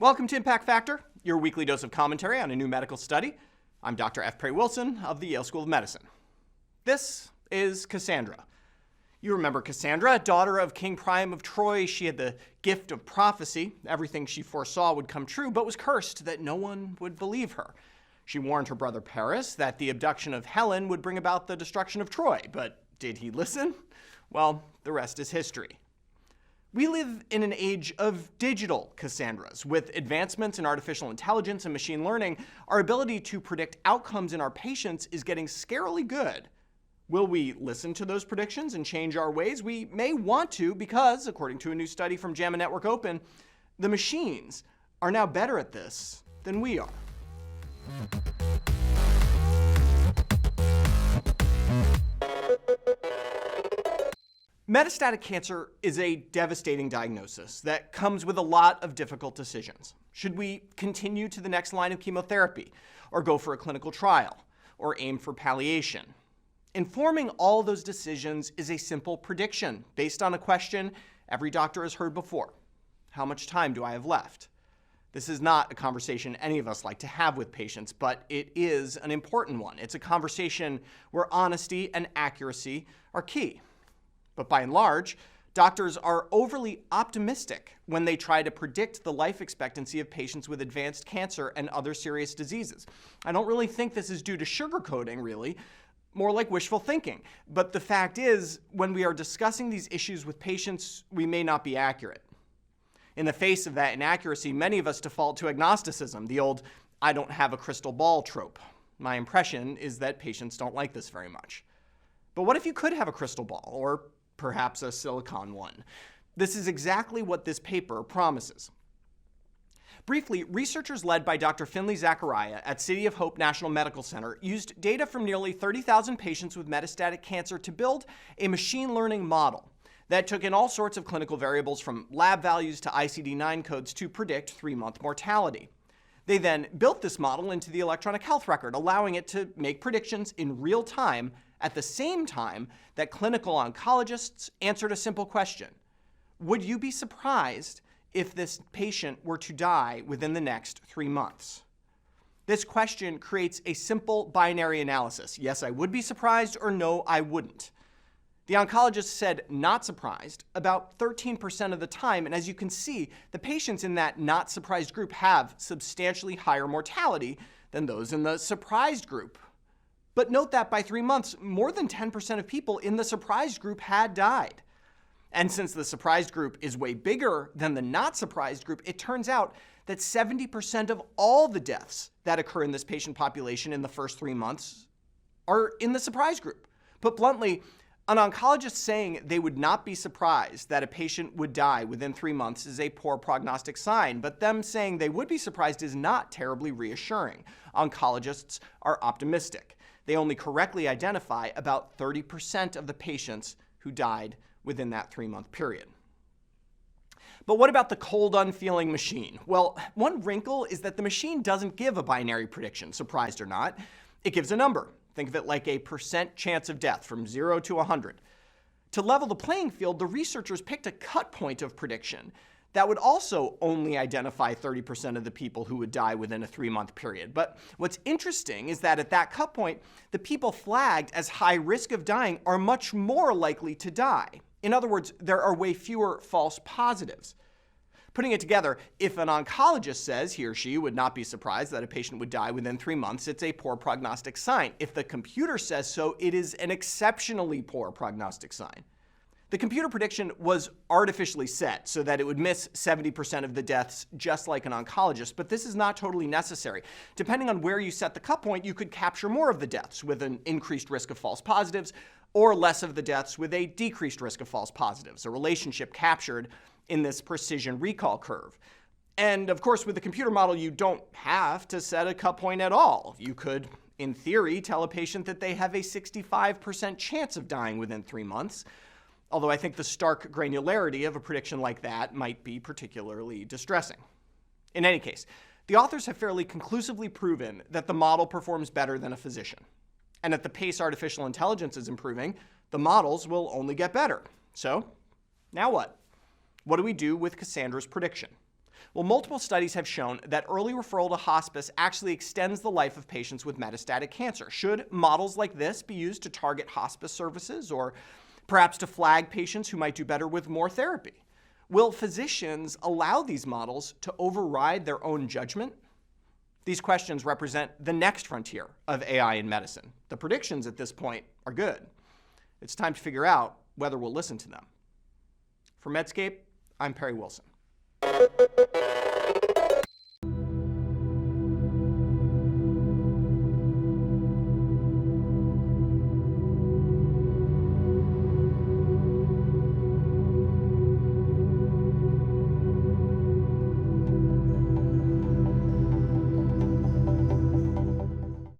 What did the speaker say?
Welcome to Impact Factor, your weekly dose of commentary on a new medical study. I'm Dr. F. Prey Wilson of the Yale School of Medicine. This is Cassandra. You remember Cassandra, daughter of King Priam of Troy. She had the gift of prophecy. Everything she foresaw would come true, but was cursed that no one would believe her. She warned her brother Paris that the abduction of Helen would bring about the destruction of Troy, but did he listen? Well, the rest is history. We live in an age of digital Cassandras. With advancements in artificial intelligence and machine learning, our ability to predict outcomes in our patients is getting scarily good. Will we listen to those predictions and change our ways? We may want to because, according to a new study from JAMA Network Open, the machines are now better at this than we are. Metastatic cancer is a devastating diagnosis that comes with a lot of difficult decisions. Should we continue to the next line of chemotherapy, or go for a clinical trial, or aim for palliation? Informing all those decisions is a simple prediction based on a question every doctor has heard before. How much time do I have left? This is not a conversation any of us like to have with patients, but it is an important one. It's a conversation where honesty and accuracy are key. But by and large, doctors are overly optimistic when they try to predict the life expectancy of patients with advanced cancer and other serious diseases. I don't really think this is due to sugarcoating, really, more like wishful thinking. But the fact is, when we are discussing these issues with patients, we may not be accurate. In the face of that inaccuracy, many of us default to agnosticism, the old "I don't have a crystal ball" trope. My impression is that patients don't like this very much. But what if you could have a crystal ball, or perhaps a silicon one? This is exactly what this paper promises. Briefly, researchers led by Dr. Finley Zachariah at City of Hope National Medical Center used data from nearly 30,000 patients with metastatic cancer to build a machine learning model that took in all sorts of clinical variables from lab values to ICD-9 codes to predict 3-month mortality. They then built this model into the electronic health record, allowing it to make predictions in real time at the same time that clinical oncologists answered a simple question. Would you be surprised if this patient were to die within the next 3 months? This question creates a simple binary analysis. Yes, I would be surprised, or no, I wouldn't. The oncologist said not surprised about 13% of the time, and as you can see, the patients in that not surprised group have substantially higher mortality than those in the surprised group. But note that by 3 months, more than 10% of people in the surprised group had died. And since the surprised group is way bigger than the not surprised group, it turns out that 70% of all the deaths that occur in this patient population in the first 3 months are in the surprised group. Put bluntly, an oncologist saying they would not be surprised that a patient would die within 3 months is a poor prognostic sign, but them saying they would be surprised is not terribly reassuring. Oncologists are optimistic. They only correctly identify about 30% of the patients who died within that 3-month period. But what about the cold, unfeeling machine? Well, one wrinkle is that the machine doesn't give a binary prediction, surprised or not. It gives a number. Think of it like a % chance of death from 0 to 100. To level the playing field, the researchers picked a cut point of prediction that would also only identify 30% of the people who would die within a 3-month period. But what's interesting is that at that cut point, the people flagged as high risk of dying are much more likely to die. In other words, there are way fewer false positives. Putting it together, if an oncologist says he or she would not be surprised that a patient would die within 3 months, it's a poor prognostic sign. If the computer says so, it is an exceptionally poor prognostic sign. The computer prediction was artificially set so that it would miss 70% of the deaths just like an oncologist, but this is not totally necessary. Depending on where you set the cut point, you could capture more of the deaths with an increased risk of false positives or less of the deaths with a decreased risk of false positives, a relationship captured in this precision recall curve. And of course, with the computer model, you don't have to set a cut point at all. You could, in theory, tell a patient that they have a 65% chance of dying within 3 months, although I think the stark granularity of a prediction like that might be particularly distressing. In any case, the authors have fairly conclusively proven that the model performs better than a physician. And at the pace artificial intelligence is improving, the models will only get better. So, now what? What do we do with Cassandra's prediction? Well, multiple studies have shown that early referral to hospice actually extends the life of patients with metastatic cancer. Should models like this be used to target hospice services, or perhaps to flag patients who might do better with more therapy? Will physicians allow these models to override their own judgment? These questions represent the next frontier of AI in medicine. The predictions at this point are good. It's time to figure out whether we'll listen to them. For Medscape, I'm Perry Wilson.